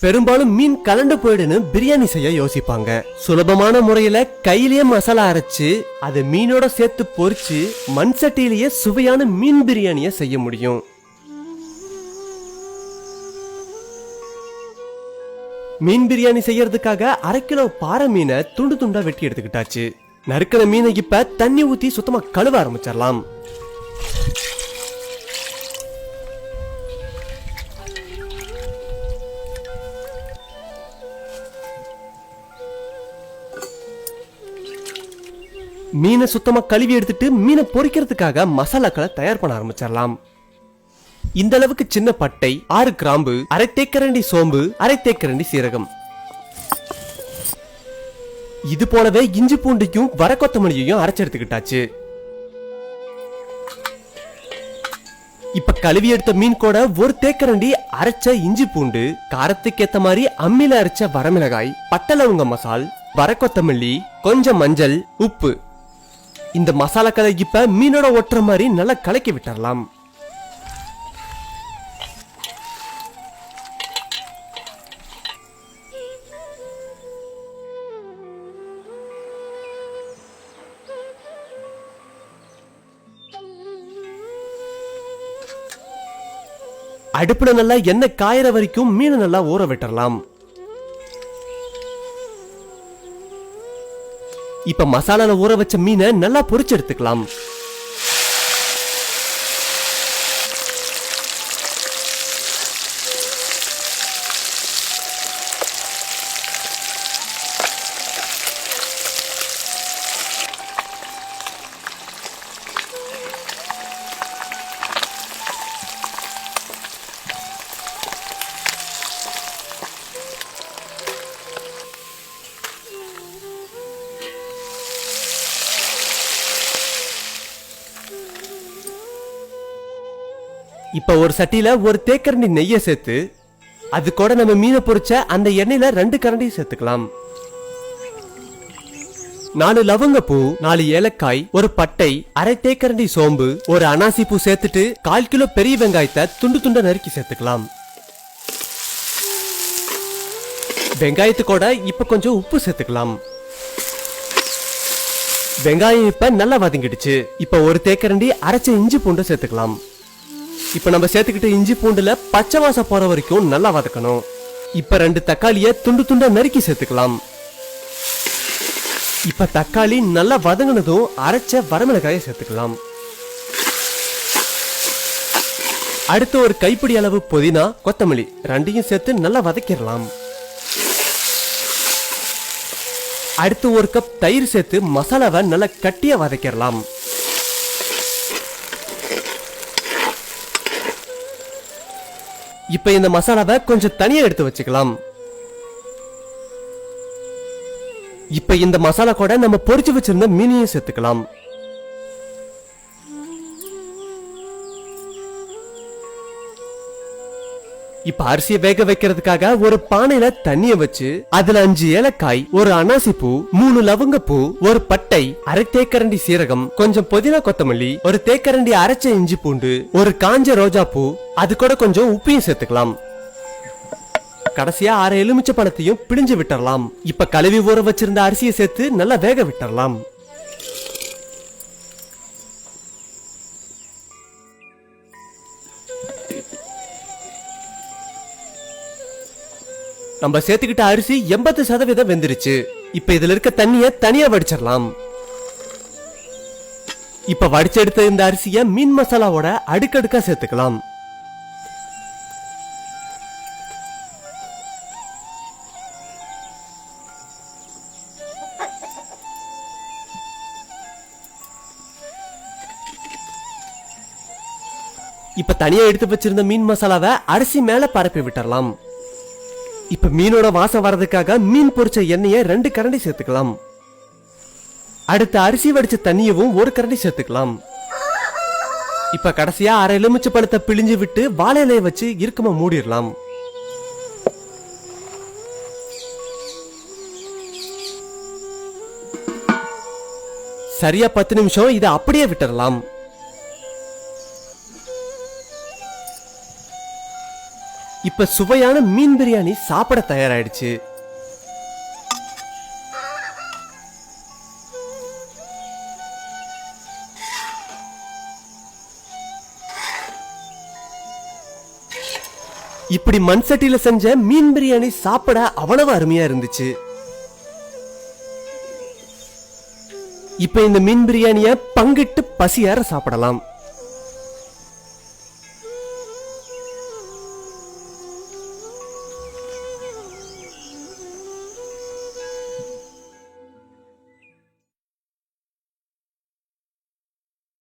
பெரும்பாலும் மீன் கலண்டு போயிடுன்னு பிரியாணி செய்ய யோசிப்பாங்க. சுலபமான முறையில கையிலேயே மசாலா அரைச்சு அதை மீனோட சேர்த்து பொரிச்சு மண் சட்டியிலேயே சுவையான மீன் பிரியாணிய செய்ய முடியும். மீன் பிரியாணி செய்யறதுக்காக 1/2 கிலோ பாறை மீனை துண்டு துண்டா வெட்டி எடுத்துக்கிட்டாச்சு. நறுக்கிற மீனை இப்ப தண்ணி ஊத்தி சுத்தமா கழுவ ஆரம்பிச்சிடலாம். மீனை சுத்தமா கழுவி எடுத்துட்டு மீனை பொரிக்கிறதுக்காக மசாலாக்களை தயார் பண்ண ஆரம்பிச்சிடலாம். இந்த அளவுக்கு சின்ன பட்டை, 6 கிராம்பு, 1/2 தேக்கரண்டி சோம்பு, 1/2 தேக்கரண்டி சீரகம். இது போலவே இஞ்சி பூண்டையும் வர கொத்தமல்லியையும் அரைச்சு எடுத்துக்கிட்டாச்சு. இப்ப கழுவி எடுத்த மீன் கூட 1 தேக்கரண்டி அரைச்ச இஞ்சி பூண்டு, காரத்துக்கு ஏத்த மாதிரி அம்மில அரைச்ச வரமிளகாய், பட்டை லவங்க மசால், வர கொத்தமல்லி, கொஞ்சம் மஞ்சள், உப்பு. இந்த மசாலாக்களை இப்ப மீனோட ஒட்டுற மாதிரி நல்லா கலக்கி விட்டுறலாம். அடுப்புல நல்லா எண்ணெய் காயற வரைக்கும் மீனை நல்லா ஊற விட்டுறலாம். இப்ப மசாலால ஊற வச்ச மீனை நல்லா பொரிச்சு எடுத்துக்கலாம். இப்ப ஒரு சட்டியில 1 தேக்கரண்டி நெய்ய சேர்த்து அது கூட நம்ம மீனை பொரிச்ச அந்த எண்ணெயில 2 கரண்டி சேர்த்துக்கலாம். 4 லவங்கப்பூ, 4 ஏலக்காய், 1 பட்டை, 1/2 தேக்கரண்டி சோம்பு, 1 அனாசி பூ சேர்த்துட்டு 1/4 கிலோ பெரிய வெங்காயத்தை துண்டு துண்டா நறுக்கி சேர்த்துக்கலாம். வெங்காயத்து கூட இப்ப கொஞ்சம் உப்பு சேர்த்துக்கலாம். வெங்காயம் இப்ப நல்லா வதங்கிடுச்சு. இப்ப 1 தேக்கரண்டி அரைச்ச இஞ்சி பூண்டை சேர்த்துக்கலாம். இப்ப நம்ம சேர்த்துக்கிட்ட இஞ்சி பூண்டுல பச்சை வாசம் போற வரைக்கும் நல்லா வதக்கணும். இப்ப 2 தக்காளிய துண்டு துண்டா நறுக்கி சேர்த்துக்கலாம். இப்ப தக்காளி நல்லா வதங்கினதும் அரைச்ச வரமிளகாயை சேர்த்துக்கலாம். அடுத்து 1 கைப்பிடி அளவு புதினா, கொத்தமல்லி 2யும் சேர்த்து நல்லா வதக்கிடலாம். அடுத்து 1 கப் தயிர் சேர்த்து மசாலாவை நல்லா கட்டியா வதக்கிடலாம். இப்ப இந்த மசாலாவை கொஞ்சம் தனியா எடுத்து வச்சுக்கலாம். இப்ப இந்த மசாலா கூட நம்ம பொரிச்சு வச்சிருந்த மீனையும் சேர்த்துக்கலாம். இப்ப அரிசியை வேக வைக்கிறதுக்காக ஒரு பானையில தண்ணிய வச்சு அதுல 5 ஏலக்காய், 1 அனாசி பூ, 3 லவங்கப்பூ, 1 பட்டை, 1/2 தேக்கரண்டி சீரகம், கொஞ்சம் புதினா கொத்தமல்லி, 1 தேக்கரண்டி அரைச்ச இஞ்சி பூண்டு, 1 காஞ்ச ரோஜா பூ, அது கூட கொஞ்சம் உப்பையும் சேர்த்துக்கலாம். கடைசியா 6 எலுமிச்சை பழத்தையும் பிழிஞ்சு விட்டுறலாம். இப்ப கழுவி ஊற வச்சிருந்த அரிசியை சேர்த்து நல்லா வேக விட்டுறலாம். நம்ம சேர்த்துக்கிட்ட அரிசி 80% வெந்துருச்சு. இப்ப இதுல இருக்க தண்ணிய தனியா வடிச்சிடலாம். இப்ப வடிச்செடுத்த இந்த அரிசிய மீன் மசாலாவோட அடுக்கடுக்கா சேர்த்துக்கலாம். இப்ப தனியா எடுத்து வச்சிருந்த மீன் மசாலாவை அரிசி மேல பரப்பி விட்டுறலாம். இப்ப மீனோட வாசம் வரதுக்காக மீன் பொரிச்ச எண்ணெயை 2 கரண்டி சேர்த்துக்கலாம். அடுத்து அரிசி வடிச்ச தண்ணியவும் 1 கரண்டி சேர்த்துக்கலாம். இப்ப கடைசியா 1/2 எலுமிச்சை பழத்தை பிழிஞ்சு விட்டு வாழை இலையை வச்சு இறுக்கமா மூடிடலாம். சரியா 10 நிமிஷம் இதை அப்படியே விட்டுறலாம். இப்ப சுவையான மீன் பிரியாணி சாப்பிட தயாராயிடுச்சு. இப்படி மண் சட்டியில செஞ்ச மீன் பிரியாணி சாப்பிட அவ்வளவு அருமையா இருந்துச்சு. இப்ப இந்த மீன் பிரியாணிய பங்கிட்டு பசியார சாப்பிடலாம்.